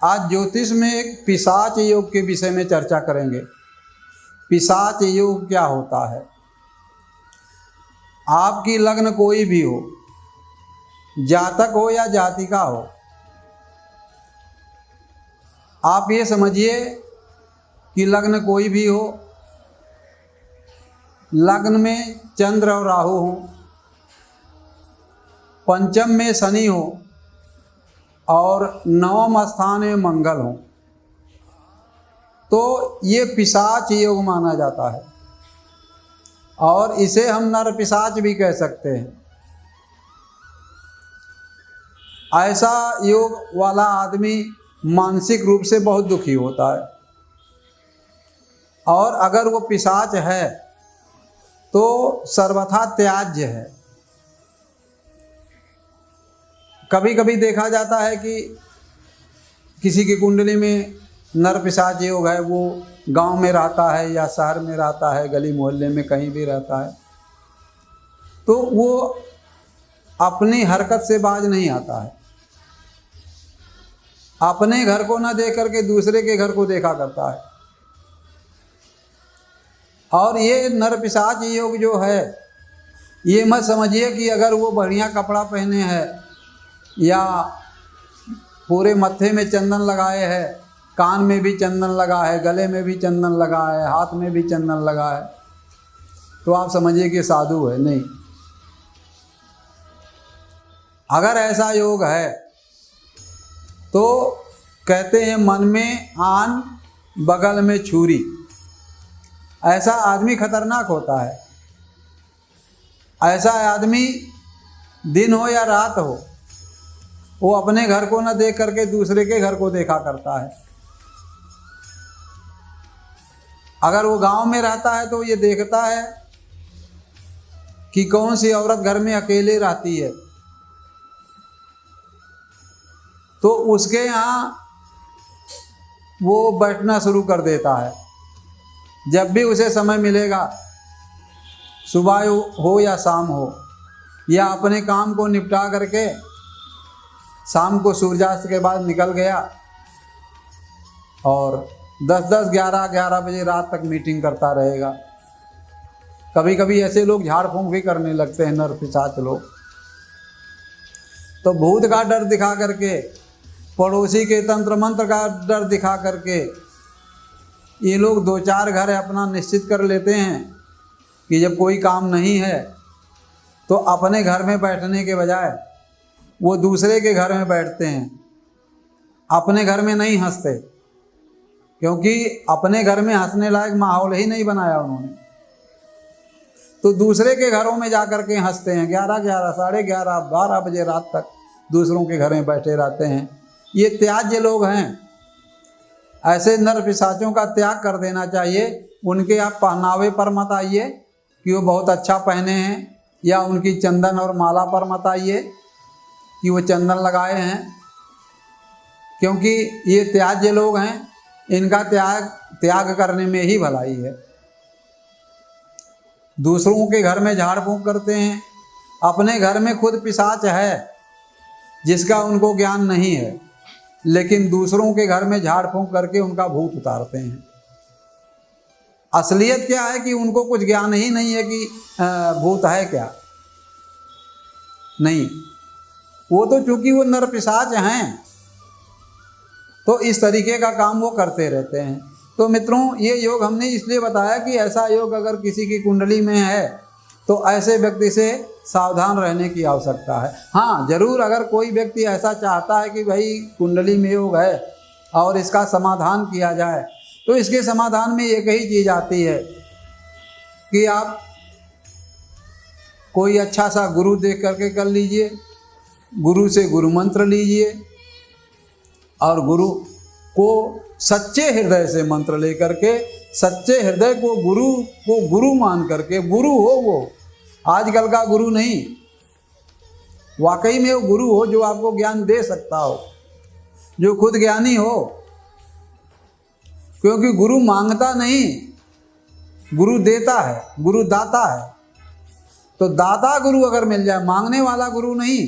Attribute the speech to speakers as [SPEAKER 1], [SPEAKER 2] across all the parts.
[SPEAKER 1] आज ज्योतिष में एक पिशाच योग के विषय में चर्चा करेंगे। पिशाच योग क्या होता है? आपकी लग्न कोई भी हो, जातक हो या जातिका हो, आप ये समझिए कि लग्न कोई भी हो, लग्न में चंद्र और राहु हो, पंचम में शनि हो और नवम स्थान में मंगल हो, तो ये पिशाच योग माना जाता है और इसे हम नर पिशाच भी कह सकते हैं। ऐसा योग वाला आदमी मानसिक रूप से बहुत दुखी होता है और अगर वो पिशाच है तो सर्वथा त्याज्य है। कभी कभी देखा जाता है कि किसी की कुंडली में नर पिशाच योग है, वो गांव में रहता है या शहर में रहता है, गली मोहल्ले में कहीं भी रहता है, तो वो अपनी हरकत से बाज नहीं आता है। अपने घर को न देख करके दूसरे के घर को देखा करता है। और ये नर पिशाच योग जो है, ये मत समझिए कि अगर वो बढ़िया कपड़ा पहने हैं या पूरे मत्थे में चंदन लगाए है, कान में भी चंदन लगा है, गले में भी चंदन लगा है, हाथ में भी चंदन लगा है, तो आप समझिए कि साधु है। नहीं, अगर ऐसा योग है तो कहते हैं मन में आन बगल में छुरी। ऐसा आदमी खतरनाक होता है। ऐसा आदमी दिन हो या रात हो, वो अपने घर को न देख करके दूसरे के घर को देखा करता है। अगर वो गांव में रहता है तो ये देखता है कि कौन सी औरत घर में अकेले रहती है, तो उसके यहाँ वो बैठना शुरू कर देता है। जब भी उसे समय मिलेगा, सुबह हो या शाम हो, या अपने काम को निपटा करके शाम को सूर्यास्त के बाद निकल गया और 10-10, 11-11 बजे रात तक मीटिंग करता रहेगा। कभी कभी ऐसे लोग झाड़ फूंक भी करने लगते हैं, नर पिशाच लोग। तो भूत का डर दिखा करके, पड़ोसी के तंत्र मंत्र का डर दिखा करके ये लोग 2-4 घर अपना निश्चित कर लेते हैं कि जब कोई काम नहीं है तो अपने घर में बैठने के बजाय वो दूसरे के घर में बैठते हैं। अपने घर में नहीं हंसते, क्योंकि अपने घर में हंसने लायक माहौल ही नहीं बनाया उन्होंने, तो दूसरे के घरों में जा कर के हंसते हैं। 11-11, 11:30, 12 बजे रात तक दूसरों के घर में बैठे रहते हैं। ये त्याज्य लोग हैं। ऐसे नर पिशाचों का त्याग कर देना चाहिए। उनके आप पहनावे पर मत आइए कि वो बहुत अच्छा पहने हैं, या उनकी चंदन और माला पर मत आइए कि वो चंदन लगाए हैं, क्योंकि ये त्याज्य लोग हैं। इनका त्याग करने में ही भलाई है। दूसरों के घर में झाड़ फूंक करते हैं, अपने घर में खुद पिशाच है जिसका उनको ज्ञान नहीं है, लेकिन दूसरों के घर में झाड़ फूंक करके उनका भूत उतारते हैं। असलियत क्या है कि उनको कुछ ज्ञान ही नहीं है कि भूत है क्या। नहीं, वो तो चूंकि वो नर पिशाच हैं तो इस तरीके का काम वो करते रहते हैं। तो मित्रों, ये योग हमने इसलिए बताया कि ऐसा योग अगर किसी की कुंडली में है तो ऐसे व्यक्ति से सावधान रहने की आवश्यकता है। हाँ, जरूर अगर कोई व्यक्ति ऐसा चाहता है कि भाई कुंडली में योग है और इसका समाधान किया जाए, तो इसके समाधान में एक ही चीज़ आती है कि आप कोई अच्छा सा गुरु देख करके कर लीजिए, गुरु से गुरु मंत्र लीजिए और गुरु को सच्चे हृदय से मंत्र लेकर के, सच्चे हृदय को गुरु मान करके, गुरु हो वो, आजकल का गुरु नहीं, वाकई में वो गुरु हो जो आपको ज्ञान दे सकता हो, जो खुद ज्ञानी हो। क्योंकि गुरु मांगता नहीं, गुरु देता है, गुरु दाता है। तो दाता गुरु अगर मिल जाए, मांगने वाला गुरु नहीं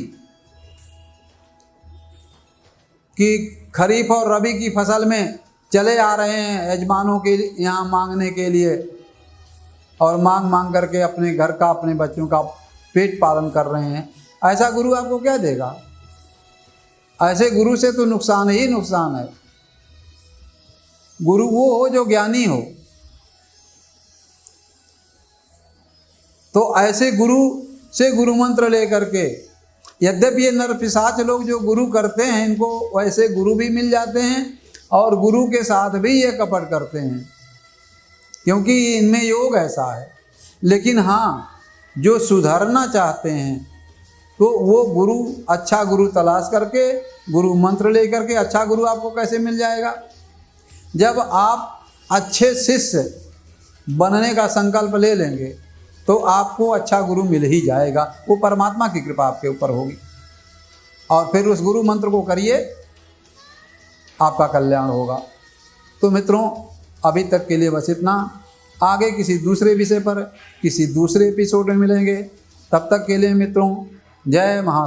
[SPEAKER 1] कि खरीफ और रबी की फसल में चले आ रहे हैं यजमानों के यहाँ मांगने के लिए, और मांग मांग करके अपने घर का, अपने बच्चों का पेट पालन कर रहे हैं। ऐसा गुरु आपको क्या देगा? ऐसे गुरु से तो नुकसान ही नुकसान है। गुरु वो हो जो ज्ञानी हो। तो ऐसे गुरु से गुरु मंत्र लेकर के, यद्यपि ये नर पिशाच लोग जो गुरु करते हैं, इनको वैसे गुरु भी मिल जाते हैं और गुरु के साथ भी ये कपट करते हैं, क्योंकि इनमें योग ऐसा है। लेकिन हाँ, जो सुधरना चाहते हैं तो वो गुरु, अच्छा गुरु तलाश करके, गुरु मंत्र लेकर के, अच्छा गुरु आपको कैसे मिल जाएगा? जब आप अच्छे शिष्य बनने का संकल्प ले लेंगे तो आपको अच्छा गुरु मिल ही जाएगा। वो परमात्मा की कृपा आपके ऊपर होगी, और फिर उस गुरु मंत्र को करिए, आपका कल्याण होगा। तो मित्रों, अभी तक के लिए बस इतना। आगे किसी दूसरे विषय पर किसी दूसरे एपिसोड में मिलेंगे। तब तक के लिए मित्रों, जय महा